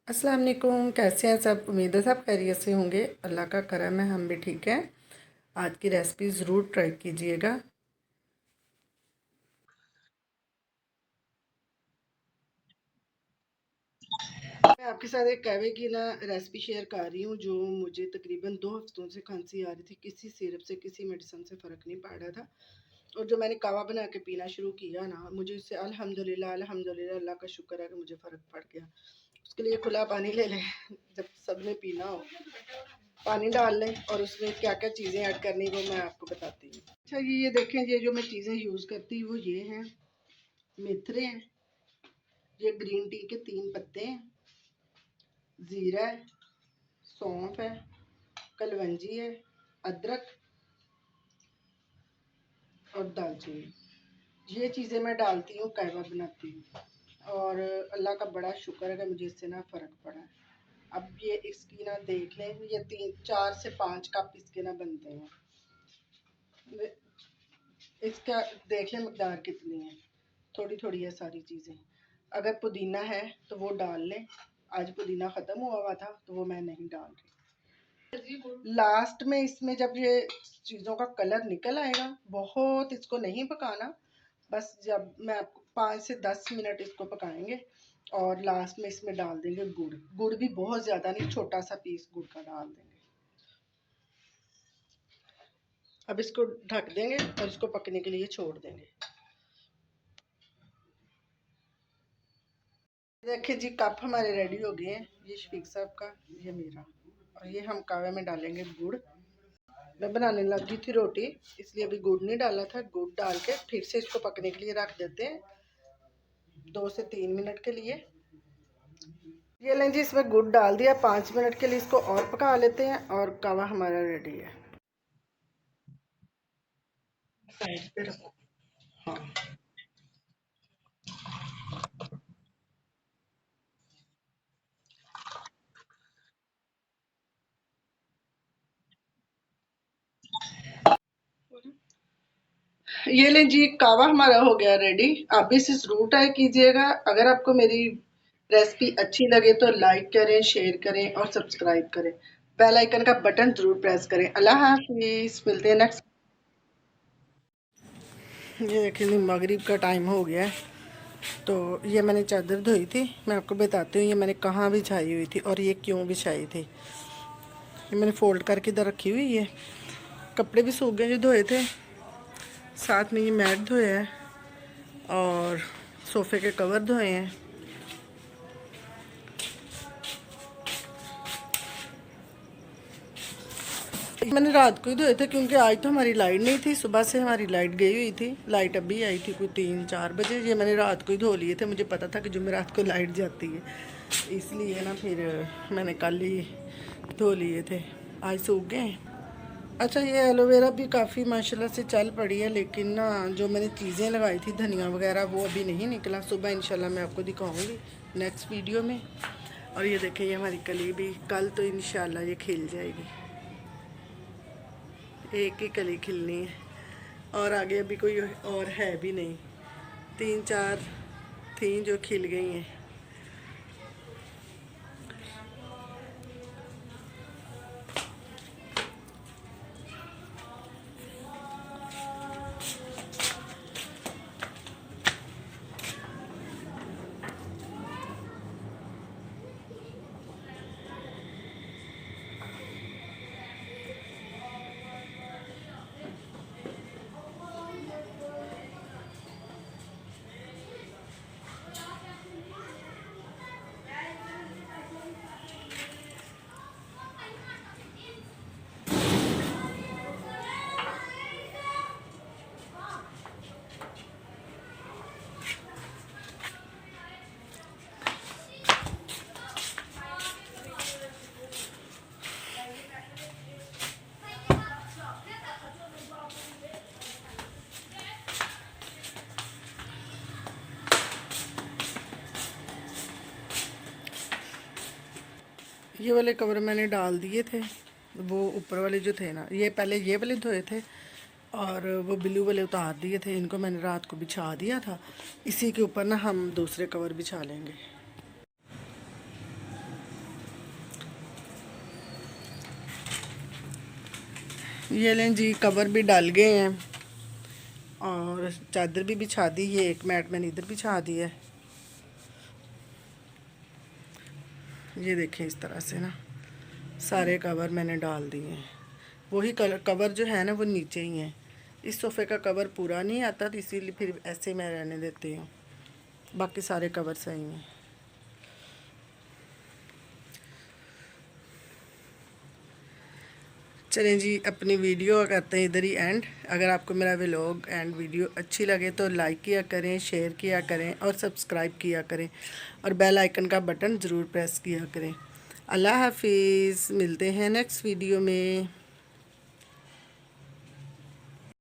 अस्सलाम वालेकुम। कैसे हैं सब? उम्मीद है सब खैरियत से होंगे। अल्लाह का करम है, हम भी ठीक हैं। आज की रेसिपी ज़रूर ट्राई कीजिएगा। मैं आपके साथ एक कहवे की रेसिपी शेयर कर रही हूँ जो मुझे तकरीबन 2 हफ्तों से खांसी आ रही थी। किसी सिरप से, किसी मेडिसिन से फ़र्क नहीं पड़ रहा था। और जो मैंने कावा बना के पीना शुरू किया ना, मुझे इससे अल्हम्दुलिल्लाह अल्हम्दुलिल्लाह अल्लाह का शुक्र है कि मुझे फ़र्क पड़ गया। उसके लिए खुला पानी ले लें। जब सब ने पीना हो पानी डाल लें और उसमें क्या क्या चीज़ें ऐड करनी वो मैं आपको बताती हूँ। अच्छा, ये देखें, ये जो मैं चीज़ें यूज़ करती हूँ वो ये हैं। मेथरे हैं, ये ग्रीन टी के 3 पत्ते हैं, ज़ीरा है, सौंफ है, कलवंजी है, अदरक और दालचीनी। ये चीज़ें मैं डालती हूँ, कहवा बनाती हूँ और अल्लाह का बड़ा शुक्र है कि मुझे इससे ना फ़र्क पड़ा है। अब ये इसकी ना देख लें, ये 4 से 5 कप इसके ना बनते हैं। इसका देख लें मकदार कितनी है, थोड़ी थोड़ी है सारी चीज़ें। अगर पुदीना है तो वो डाल लें। आज पुदीना ख़त्म हुआ था तो वो मैं नहीं डाल रही। लास्ट में इसमें जब ये चीज़ों का कलर निकल आएगा, बहुत इसको नहीं पकाना, बस जब मैं आपको 5 से 10 मिनट इसको पकाएंगे और लास्ट में इसमें डाल देंगे गुड़। गुड़ भी बहुत ज़्यादा नहीं, छोटा सा पीस गुड़ का डाल देंगे। अब इसको ढक देंगे और इसको पकने के लिए छोड़ देंगे। देखिए जी, कप हमारे रेडी हो गए हैं। ये शफीक साहब का, ये मेरा, और ये हम कावे में डालेंगे गुड़। मैं बनाने लगी थी रोटी, इसलिए अभी गुड़ नहीं डाला था। गुड़ डाल के फिर से इसको पकने के लिए रख देते हैं 2 से 3 मिनट के लिए। ये लें जी, इसमें गुड़ डाल दिया। 5 मिनट के लिए इसको और पका लेते हैं और कावा हमारा रेडी है। साइड पे रखो। हाँ, ये लें जी, कावा हमारा हो गया रेडी। आप भी इसे जरूर ट्राई कीजिएगा। अगर आपको मेरी रेसिपी अच्छी लगे तो लाइक करें, शेयर करें और सब्सक्राइब करें। बेल आइकन का बटन जरूर प्रेस करें। अल्लाह हाफिज, मिलते हैं नेक्स्ट। ये देखिए, मगरिब का टाइम हो गया है। तो ये मैंने चादर धोई थी, मैं आपको बताती हूँ ये मैंने कहाँ बिछाई हुई थी और ये क्यों बिछाई थी। ये मैंने फ़ोल्ड करके इधर रखी हुई है। कपड़े भी सूख गए जो धोए थे, साथ में ये मैट धोए हैं और सोफ़े के कवर धोए हैं। मैंने रात को ही धोए थे क्योंकि आज तो हमारी लाइट नहीं थी। सुबह से हमारी लाइट गई हुई थी। लाइट अभी आई थी कोई 3-4 बजे। ये मैंने रात को ही धो लिए थे, मुझे पता था कि जुमेरात को लाइट जाती है, इसलिए ना फिर मैंने कल ही धो लिए थे। आज सूख गए। अच्छा, ये एलोवेरा भी काफ़ी माशाल्लाह से चल पड़ी है, लेकिन ना जो मैंने चीज़ें लगाई थी धनिया वगैरह वो अभी नहीं निकला। सुबह इंशाल्लाह मैं आपको दिखाऊंगी नेक्स्ट वीडियो में। और ये देखें, ये हमारी कली भी कल तो इंशाल्लाह ये खिल जाएगी। एक ही कली खिलनी है और आगे अभी कोई और है भी नहीं। 3-4 थी जो खिल गई हैं। ये वाले कवर मैंने डाल दिए थे, वो ऊपर वाले जो थे ना, ये पहले ये वाले धोए थे और वो ब्लू वाले उतार दिए थे। इनको मैंने रात को बिछा दिया था। इसी के ऊपर ना हम दूसरे कवर बिछा लेंगे। ये लें जी, कवर भी डाल गए हैं और चादर भी बिछा दी। ये एक मैट मैंने इधर बिछा दी है। ये देखें इस तरह से ना सारे कवर मैंने डाल दिए हैं। वही कवर जो है ना वो नीचे ही है। इस सोफ़े का कवर पूरा नहीं आता तो इसीलिए फिर ऐसे मैं रहने देती हूँ। बाकी सारे कवर सही हैं। चलें जी, अपनी वीडियो करते हैं इधर ही एंड। अगर आपको मेरा व्लॉग एंड वीडियो अच्छी लगे तो लाइक किया करें, शेयर किया करें और सब्सक्राइब किया करें और बेल आइकन का बटन ज़रूर प्रेस किया करें। अल्लाह हाफिज़, मिलते हैं नेक्स्ट वीडियो में।